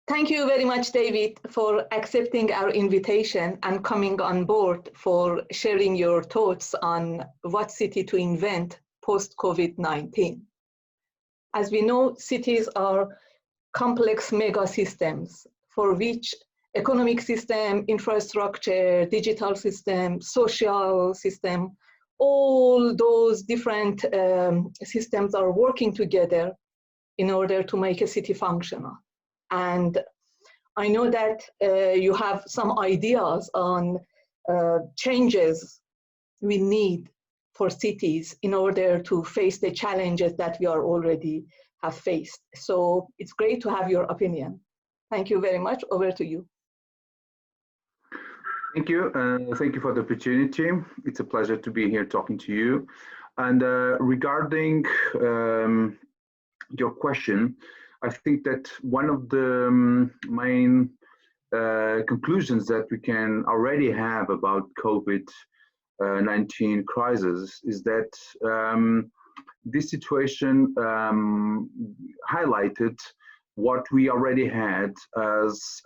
Thank you very much, David, for accepting our invitation and coming on board for sharing your thoughts on what city to invent post-COVID-19. As we know, cities are complex mega systems for which economic system, infrastructure, digital system, social system, all those different systems are working together in order to make a city functional. And I know that you have some ideas on changes we need for cities in order to face the challenges that we are already have faced. So it's great to have your opinion. Thank you very much. Over to you. Thank you. Thank you for the opportunity. It's a pleasure to be here talking to you. And regarding your question, I think that one of the main conclusions that we can already have about COVID-19 crisis is that this situation highlighted what we already had as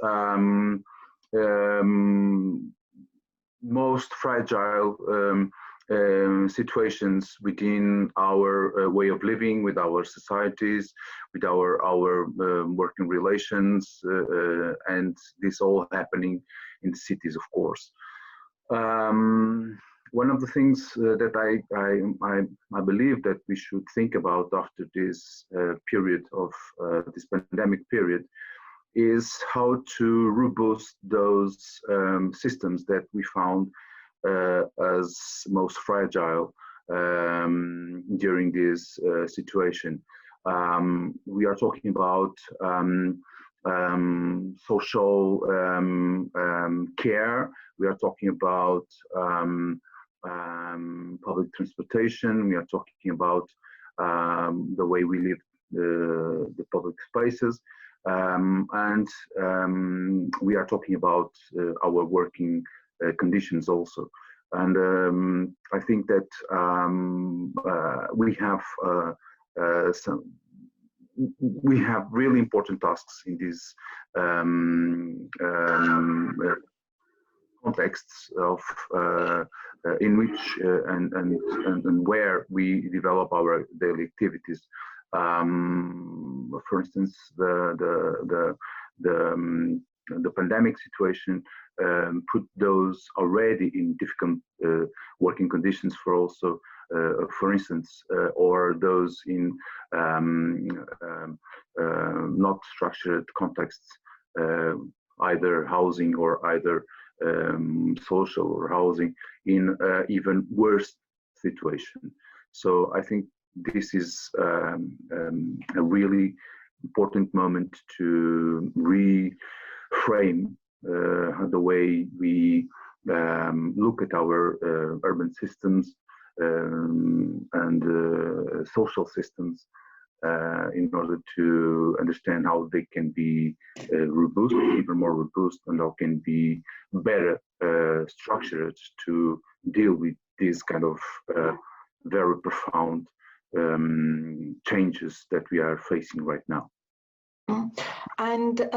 most fragile situations within our way of living, with our societies, with our working relations, and this all happening in the cities, of course. One of the things that I believe that we should think about after this period of this pandemic period is how to robust those systems that we found as most fragile during this situation. We are talking about social care. We are talking about public transportation. We are talking about the way we live the public spaces. And we are talking about our working conditions also. And I think that we have really important tasks in these contexts of in which and where we develop our daily activities. For instance, the pandemic situation put those already in difficult working conditions for also, for instance, or those in not structured contexts, either housing or either social or housing, in even worse situation. So I think this is a really important moment to reframe the way we look at our urban systems and social systems in order to understand how they can be robust, even more robust, and how can be better structured to deal with these kind of very profound changes that we are facing right now. And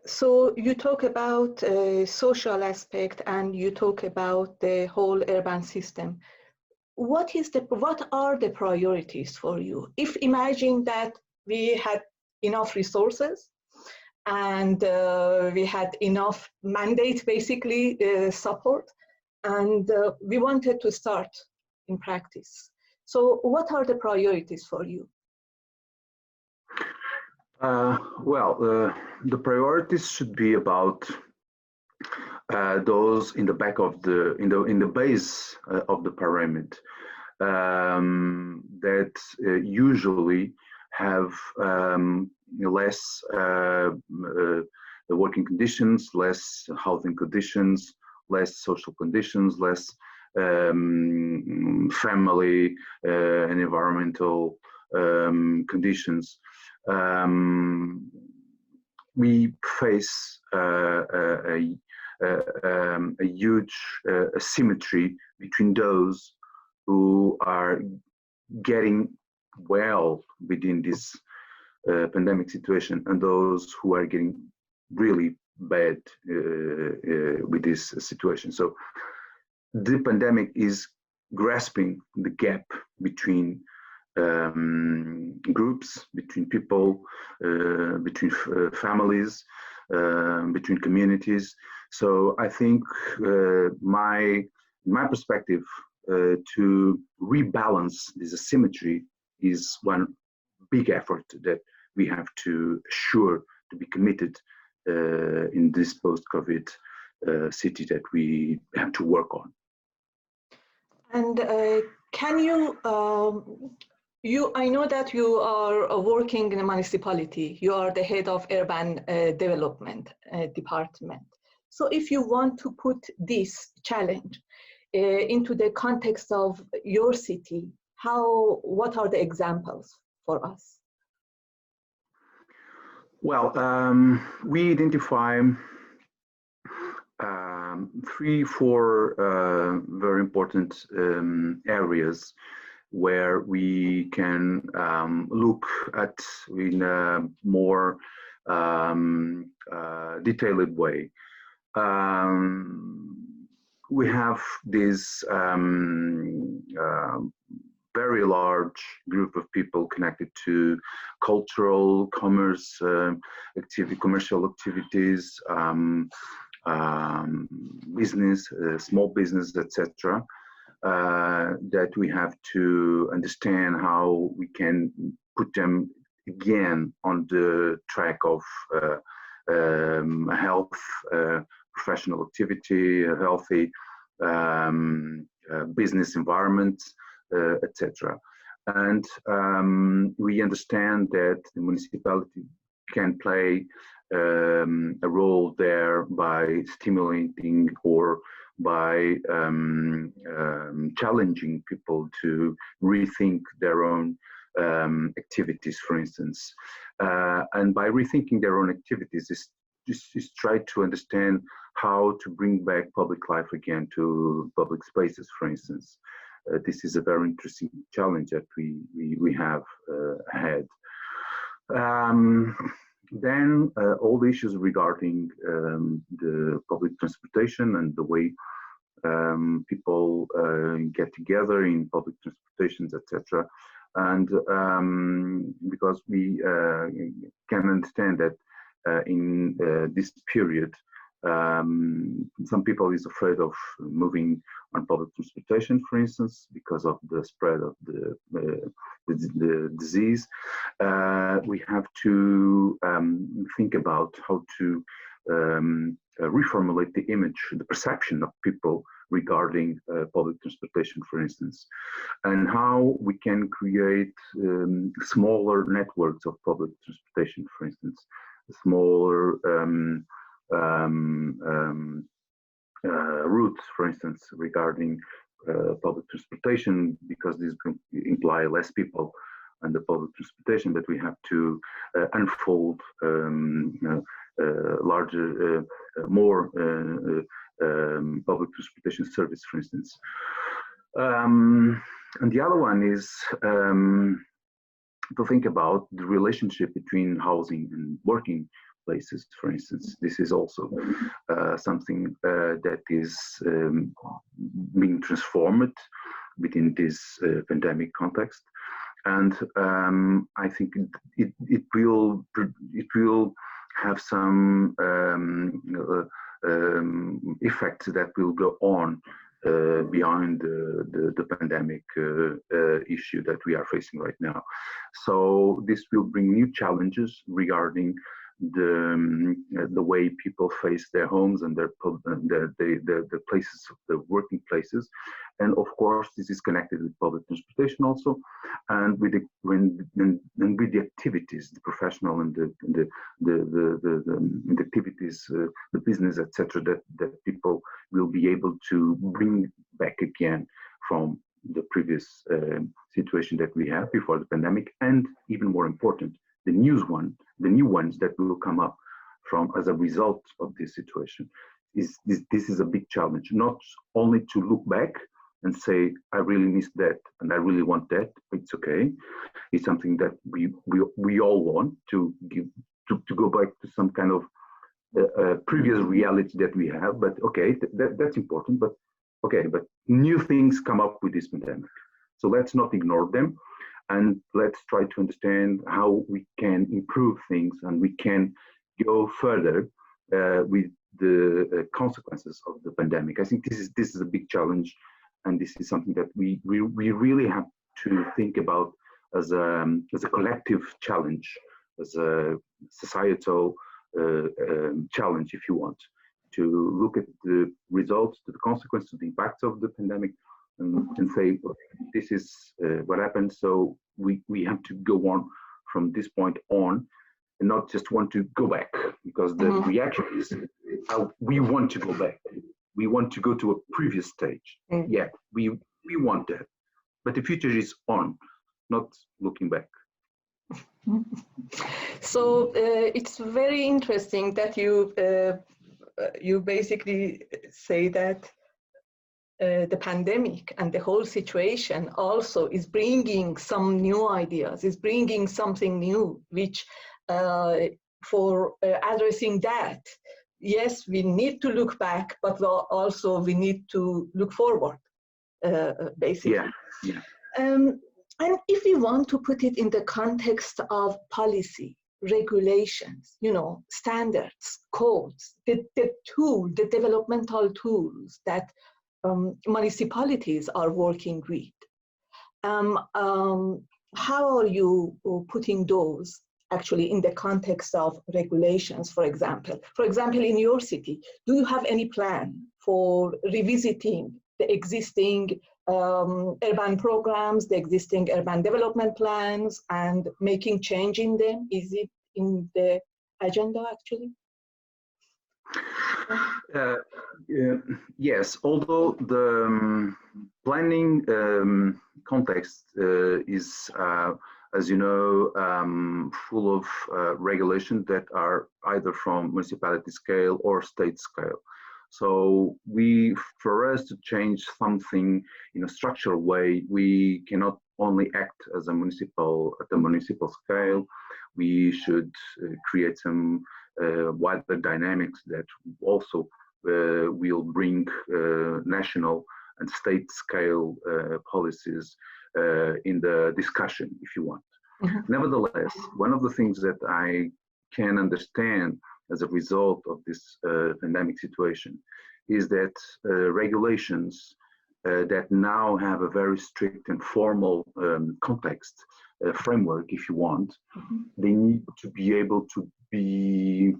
so you talk about social aspect and you talk about the whole urban system. What are the priorities for you? If imagine that we had enough resources and we had enough mandate, basically support, and we wanted to start in practice. So what are the priorities for you? The priorities should be about those in the back of in the base of the pyramid that usually have less working conditions, less housing conditions, less social conditions, less family and environmental conditions. We face a huge asymmetry between those who are getting well within this pandemic situation and those who are getting really bad with this situation. So the pandemic is grasping the gap between groups, between people, between families, between communities. So I think my perspective to rebalance this asymmetry is one big effort that we have to assure to be committed in this post-COVID city that we have to work on. And can you, I know that you are working in a municipality. You are the head of urban development department. So if you want to put this challenge into the context of your city, what are the examples for us? Well, we identify 3-4 very important areas where we can look at in a more detailed way. We have this very large group of people connected to cultural, commercial activities, business, small business, etc. That we have to understand how we can put them again on the track of health, professional activity, a healthy business environment, etc. And we understand that the municipality can play a role there by stimulating or by challenging people to rethink their own activities, for instance. And by rethinking their own activities is try to understand how to bring back public life again to public spaces, for instance. This is a very interesting challenge that we have ahead. Then all the issues regarding the public transportation and the way people get together in public transportations, etc. And because we can understand that in this period, some people is afraid of moving on public transportation, for instance, because of the spread of the disease. We have to think about how to reformulate the image, the perception of people regarding public transportation, for instance, and how we can create smaller networks of public transportation, for instance, smaller routes, for instance, regarding public transportation, because this can imply less people on the public transportation, but we have to unfold larger, more public transportation service, for instance. And the other one is to think about the relationship between housing and working places, for instance. This is also something that is being transformed within this pandemic context, and I think it will have some effects that will go on beyond the pandemic issue that we are facing right now. So this will bring new challenges regarding the way people face their homes and the places, the working places, and of course this is connected with public transportation also, and with the activities, the professional and the activities, the business, etc. that people will be able to bring back again from the previous situation that we had before the pandemic, and even more important, the new ones that will come up from as a result of this situation. This is a big challenge, not only to look back, and say, I really miss that and I really want that. It's okay. It's something that we all want to go back to some kind of previous reality that we have. But okay, that's important. But okay, but new things come up with this pandemic. So let's not ignore them, and let's try to understand how we can improve things and we can go further with the consequences of the pandemic. I think this is a big challenge, and this is something that we really have to think about as a collective challenge, as a societal challenge, if you want, to look at the results, to the consequences, to the impacts of the pandemic, and say, okay, this is what happened, so we have to go on from this point on, and not just want to go back, because the reaction is, we want to go back. We want to go to a previous stage. Yeah, we want that. But the future is on, not looking back. So it's very interesting that you basically say that the pandemic and the whole situation also is bringing some new ideas, is bringing something new, which for addressing that, yes, we need to look back, but also we need to look forward, basically. Yeah. And if we want to put it in the context of policy, regulations, standards, codes, the developmental tools that municipalities are working with, how are you putting those actually in the context of regulations, for example? For example, in your city, do you have any plan for revisiting the existing urban programs, the existing urban development plans, and making change in them? Is it in the agenda, actually? Yes, although the planning context is, as you know, full of regulations that are either from municipality scale or state scale. So for us to change something in a structural way, we cannot only act as a at the municipal scale. We should create some wider dynamics that also will bring national and state scale policies in the discussion, if you want. Nevertheless, one of the things that I can understand as a result of this pandemic situation is that regulations that now have a very strict and formal context, framework, if you want, they need to be able to be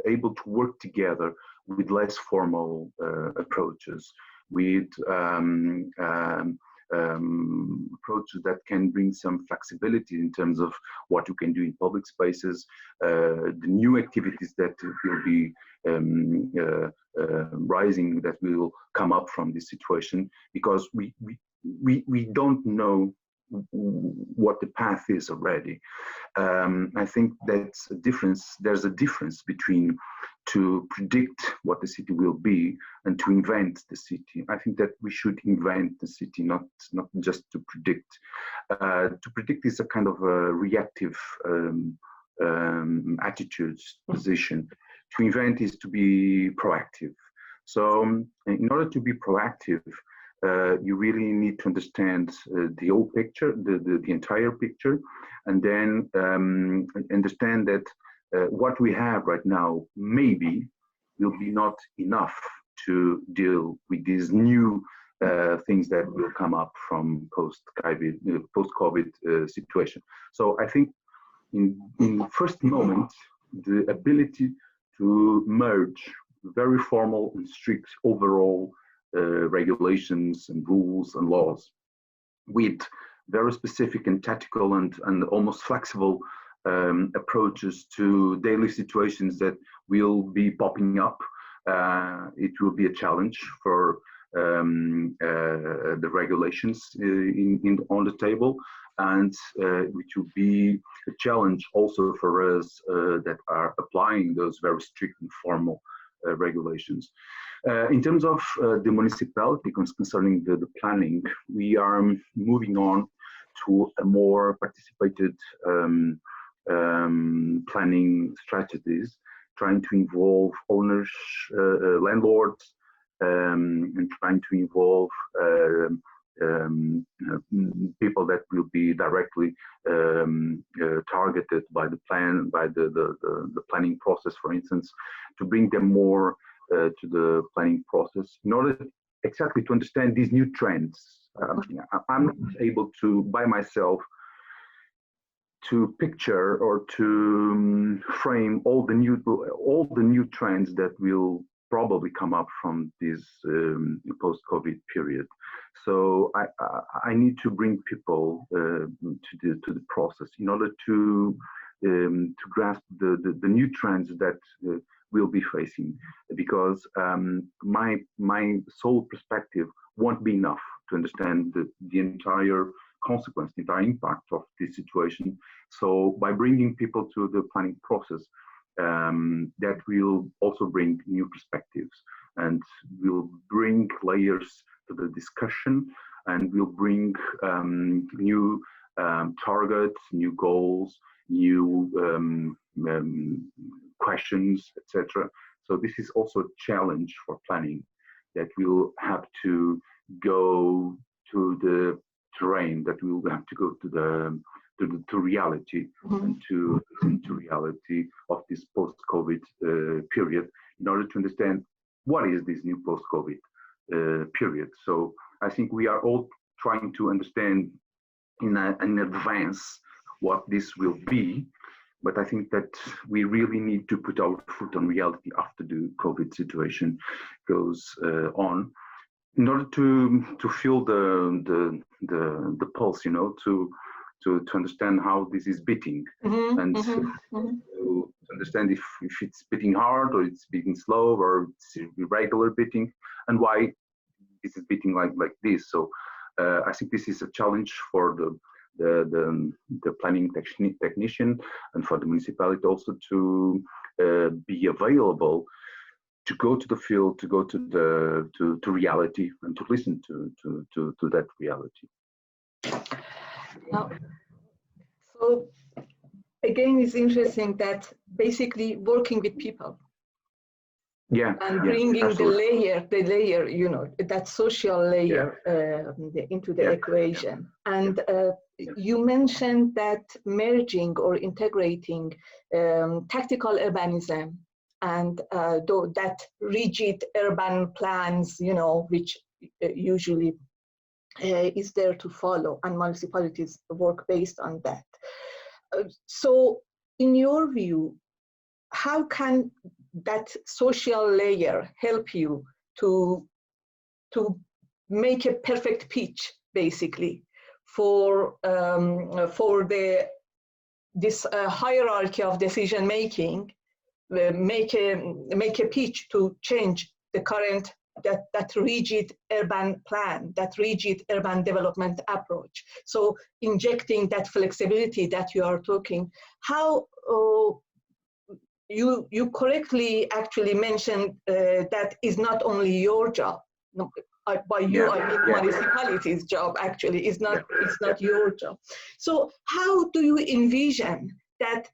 able to work together with less formal approaches, with approaches that can bring some flexibility in terms of what you can do in public spaces, the new activities that will be rising, that will come up from this situation, because we don't know what the path is already. I think that's a difference. There's a difference between to predict what the city will be and to invent the city. I think that we should invent the city, not just to predict. To predict is a kind of a reactive attitude, position. To invent is to be proactive. So in order to be proactive, you really need to understand the whole picture, the entire picture, and then understand that what we have right now maybe will be not enough to deal with these new things that will come up from post-COVID situation. So I think in the first moment, the ability to merge very formal and strict overall regulations and rules and laws with very specific and tactical and almost flexible approaches to daily situations that will be popping up. It will be a challenge for the regulations on the table, and which will be a challenge also for us that are applying those very strict and formal regulations. In terms of the municipality concerning the planning, we are moving on to a more participated planning strategies, trying to involve owners, landlords, and trying to involve people that will be directly targeted by the plan, by the planning process, for instance, to bring them more to the planning process in order exactly to understand these new trends. I'm not able to, by myself, to picture or to frame all the new trends that will probably come up from this post-COVID period. So I need to bring people to the process in order to grasp the new trends that we'll be facing, because my sole perspective won't be enough to understand the entire consequence, the entire impact of this situation. So by bringing people to the planning process, that will also bring new perspectives and will bring layers to the discussion, and will bring new targets, new goals, new questions, etc. So this is also a challenge for planning, that we'll have to go to the terrain, that we will have to go to reality, and to reality of this post-COVID period, in order to understand what is this new post-COVID period. So I think we are all trying to understand in advance what this will be, but I think that we really need to put our foot on reality after the COVID situation goes on, in order to feel the pulse, you know, to understand how this is beating, and to understand if it's beating hard, or it's beating slow, or it's irregular beating, and why this is beating like this. So I think this is a challenge for the planning technician, and for the municipality also to be available, to go to the field, to go to reality, and to listen to that reality. So again, it's interesting that basically working with people, and bringing the layer, you know, that social layer into the equation. And you mentioned that merging or integrating tactical urbanism and that rigid urban plans, you know, which usually is there to follow, and municipalities work based on that. So in your view, how can that social layer help you to make a perfect pitch, basically, for this hierarchy of decision making, make a pitch to change the current that rigid urban plan, that rigid urban development approach? So injecting that flexibility that you are talking, how you correctly actually mentioned that is not only your job. No, by you, I mean municipality's job. Actually, it's not your job. So how do you envision that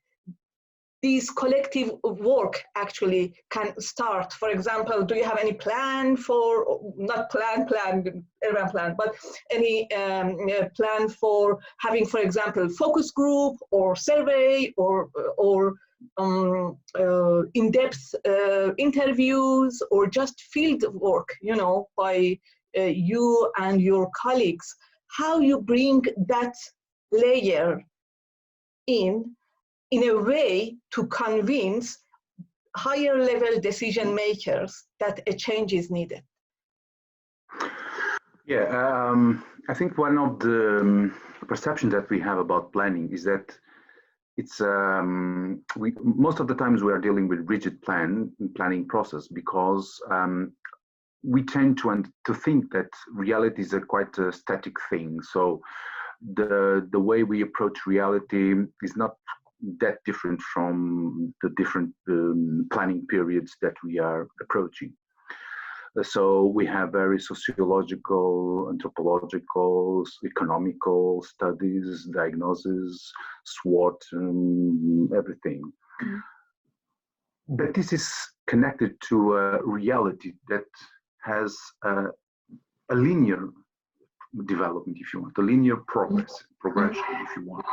these collective work actually can start? For example, do you have any plan for, not urban plan, but any plan for having, for example, focus group or survey or in-depth interviews, or just field work, you know, by you and your colleagues? How you bring that layer in a way to convince higher level decision makers that a change is needed? Yeah, I think one of the perceptions that we have about planning is that it's most of the times we are dealing with rigid planning process, because we tend to think that reality is quite a static thing. So the way we approach reality is not that different from the different planning periods that we are approaching. So we have very sociological, anthropological, economical studies, diagnosis, SWOT, everything. But this is connected to a reality that has a linear development, if you want, a linear progression, if you want.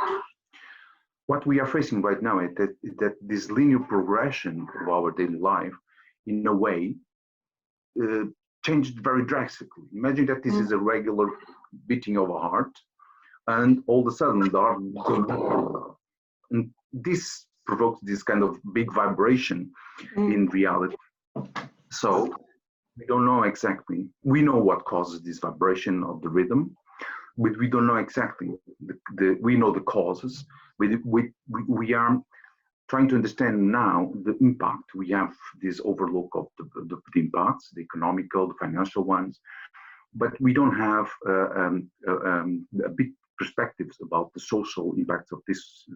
What we are facing right now is that this linear progression of our daily life, in a way, changed very drastically. Imagine that this is a regular beating of a heart, and all of a sudden the heart, and this provokes this kind of big vibration in reality. So we don't know exactly. We know what causes this vibration of the rhythm, but we don't know exactly. We know the causes. We are trying to understand now the impact. We have this overlook of the impacts, the economical, the financial ones, but we don't have big perspectives about the social impacts of this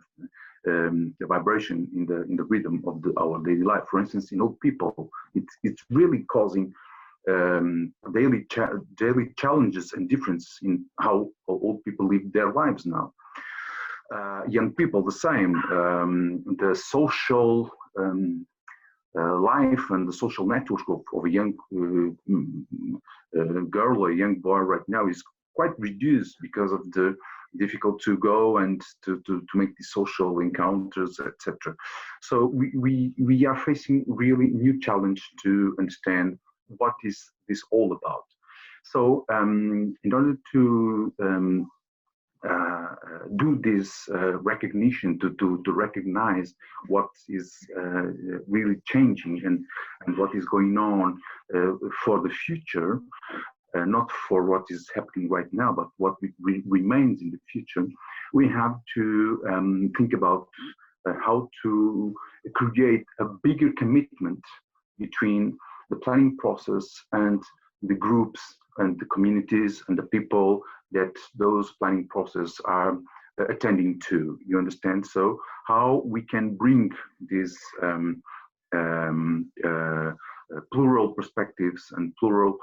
the vibration in the rhythm of our daily life. For instance, in old people, it's really causing daily challenges and difference in how old people live their lives now. Young people, the same. The social life and the social network of a young girl or a young boy right now is quite reduced because of the difficult to go and to make these social encounters, etc. So we are facing really new challenge to understand what is this all about. So in order to do this recognition, to recognize what is really changing and what is going on for the future, not for what is happening right now, but what remains in the future, we have to think about how to create a bigger commitment between the planning process and the groups and the communities and the people that those planning processes are attending to. You understand? So how we can bring these plural perspectives and plural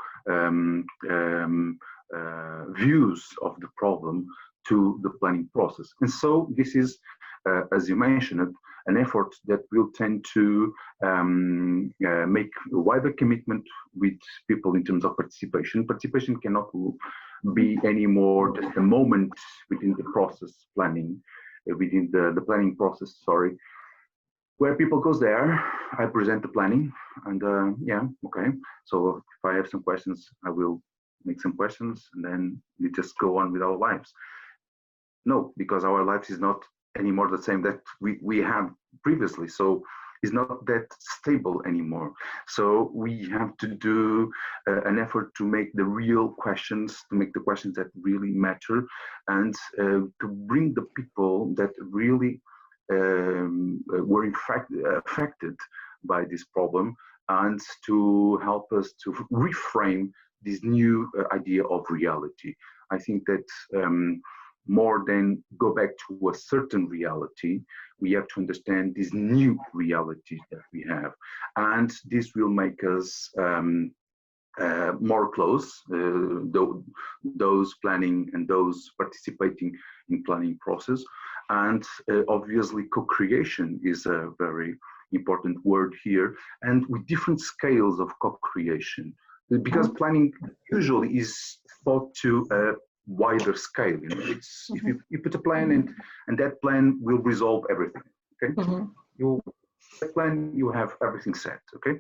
views of the problem to the planning process. And so this is, as you mentioned, an effort that will tend to make a wider commitment with people in terms of participation. Participation cannot be any more just a moment within the process planning, within the planning process, sorry, where people goes there, I present the planning, and yeah, okay. So if I have some questions, I will make some questions, and then we just go on with our lives. No, because our lives is not anymore the same that we had previously. So it's not that stable anymore. So we have to do an effort to make the real questions, to make the questions that really matter, and to bring the people that really were in fact affected by this problem, and to help us to reframe this new idea of reality. I think that more than go back to a certain reality, we have to understand this new reality that we have, and this will make us more close, those planning and those participating in planning process. And obviously co-creation is a very important word here, and with different scales of co-creation, because planning usually is thought to a wider scale. You know, it's if you put a plan in, and that plan will resolve everything. Okay, you plan, you have everything set. Okay,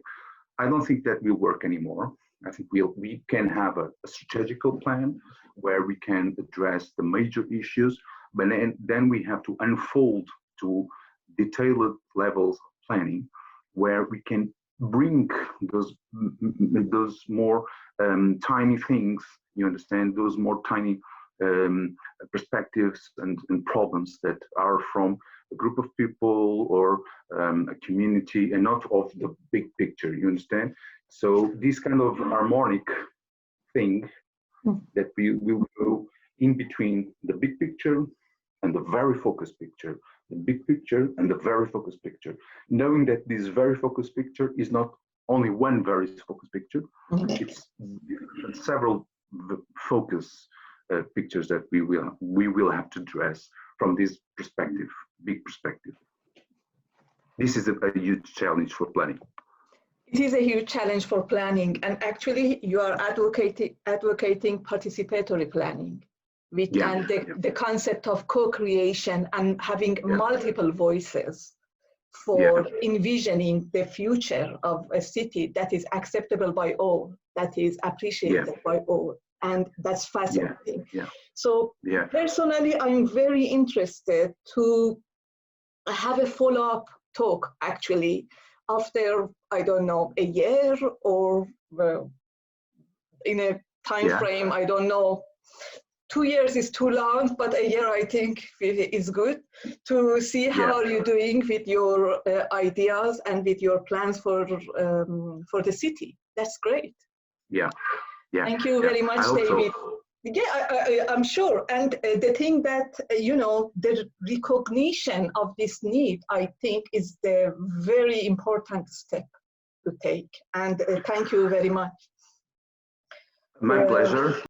I don't think that will work anymore. I think we can have a strategical plan where we can address the major issues, but then we have to unfold to detailed levels of planning where we can bring those more tiny things, you understand, those more tiny perspectives and problems that are from a group of people or a community, and not of the big picture, you understand? So this kind of harmonic thing that we will go in between the big picture and the very focused picture, the big picture and the very focused picture, knowing that this very focused picture is not only one very focused picture. It's several focus pictures that we will have to address from this perspective, big perspective. This is a huge challenge for planning. It is a huge challenge for planning, and actually you are advocating participatory planning, which and the concept of co-creation and having multiple voices for envisioning the future of a city that is acceptable by all, that is appreciated by all. And that's fascinating. So personally, I'm very interested to have a follow-up talk actually after, I don't know, a year or in a time frame, I don't know. 2 years is too long, but a year I think is good to see how are you doing with your ideas and with your plans for the city. That's great. Thank you very much, David. So. I'm sure. And the thing that, you know, the recognition of this need, I think, is the very important step to take. And thank you very much. My pleasure.